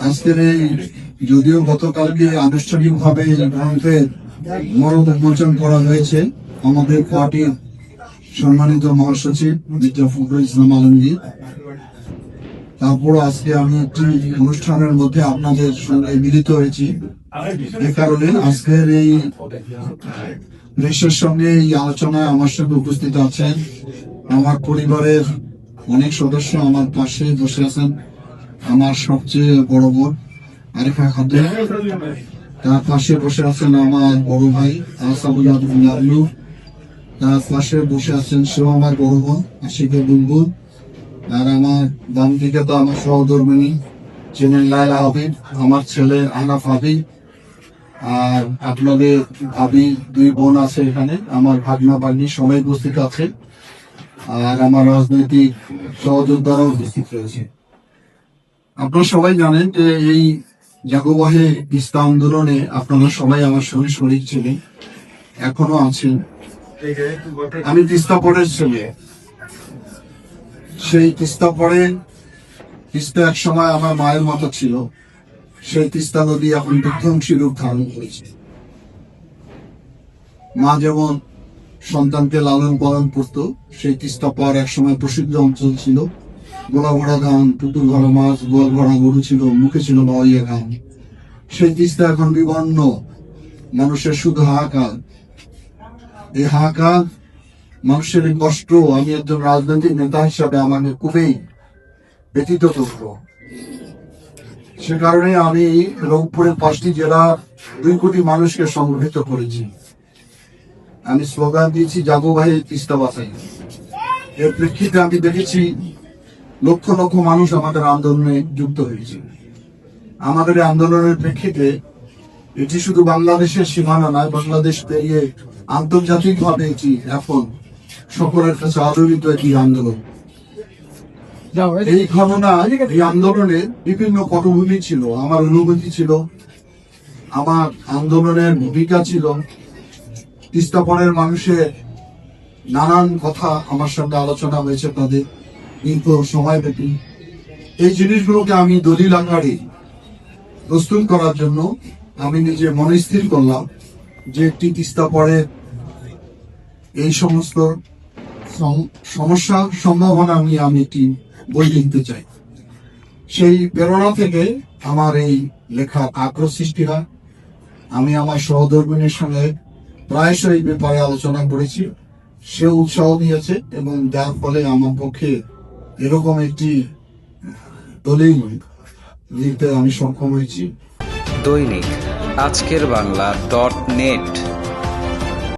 আজকের এই যদিও গতকালকে আনুষ্ঠানিকভাবে এই গ্রন্থের মরণ উন্মোচন করা হয়েছে আমাদের পার্টির সম্মানিত মহাসচিব মির্জা ফখরুল ইসলাম আলমগীর, তারপর আজকে আমি একটি অনুষ্ঠানের মধ্যে আপনাদের সঙ্গে মিলিত হয়েছি। এ কারণে আজকের এই দেশের সঙ্গে এই আলোচনায় আমার সঙ্গে উপস্থিত আছেন আমার পরিবারের অনেক সদস্য। আমার পাশে বসে আছেন আমার সবচেয়ে বড় বোন আরিফা খাতুন, তার পাশে বসে আছেন আমার বড় ভাই আসাদুল আবদুল্লাহ, তার পাশে বসে আছেন সেও আমার বড় বোন আশিকে বুলবুল, আর আমার বাম দিকে তো আমার সহধর্মিনী চেনেন লাইলা হাবিব, আমার ছেলে আনাফ হাবিব, আর আপনাদের ভাবি দুই বোন আছে এখানে, আমার ভাগনা ভাগ্নি সবাই উপস্থিত আছে, আর আমার রাজনৈতিক সহযোদ্ধারাও উপস্থিত রয়েছে। আপনারা সবাই জানেন যে এই জাগোবাহে তিস্তা আন্দোলনে আপনারা সবাই আমার সঙ্গে শরীক ছিলেন, এখনো আছেন। আমি তিস্তা পরের ছেলে। সেই তিস্তা পরে তিস্তা এক সময় আমার মায়ের মতো ছিল, সেই তিস্তা নদী এখন বিধ্বংসী রূপ ধারণ করেছে। মা যেমন সন্তানকে লালন পালন করত, সেই তিস্তা পার এক সময় প্রসিদ্ধ অঞ্চল ছিল। গোলা ভরা ধান, পুতুল ভরা মাছ, গোয়াল ভরা গরু ছিল, মুখে ছিল নয় গান। সেই তিস্তা এখন বিবন্ন, মানুষের শুধু হাহাকার। এই হাহাকার, মানুষের এই কষ্ট আমি একজন রাজনৈতিক নেতা হিসাবে আমাকে খুবই ব্যথিত করত। সে কারণে আমি রংপুরের 5টি জেলা 2 কোটি মানুষকে সংগঠিত করেছি। আমি স্লোগান দিয়েছি জাগো ভাই তিস্তা বাঁচাই। এর প্রেক্ষিতে আমি দেখেছি লক্ষ লক্ষ মানুষ আমাদের আন্দোলনে যুক্ত হয়েছে। আমাদের আন্দোলনের প্রেক্ষিতে এটি শুধু বাংলাদেশের সীমানা নয়, বাংলাদেশ পেরিয়ে আন্তর্জাতিকভাবে এটি এখন সকলের কাছে আদরিত একটি আন্দোলন। এই ঘটনা, এই আন্দোলনে বিভিন্ন পটভূমি ছিল, আমার অনুভূতি ছিল, আমার আন্দোলনের ভূমিকা ছিল। তিস্তা পারের মানুষের নানান কথা আমার সঙ্গে আলোচনা হয়েছে তাদের দীর্ঘ সময়ব্যাপী। এই জিনিসগুলোকে আমি দলিল আকারে প্রস্তুত করার জন্য আমি নিজে মনে স্থির করলাম যে একটি তিস্তা পারের এই সমস্ত সমস্যা সম্ভাবনা নিয়ে আমি একটি বই লিখতে চাই। সেই প্রেরণা থেকে আমার এই লেখার আগ্রহ সৃষ্টি হয়। আমি আমার সহধর্মিনীর সঙ্গে প্রায়শই এই ব্যাপারে আলোচনা করেছি, সে উৎসাহ দিয়েছে এবং যার ফলে আমার পক্ষে এরকম একটি দলিল লিখতে আমি সক্ষম হয়েছি। দৈনিক আজকের বাংলা .net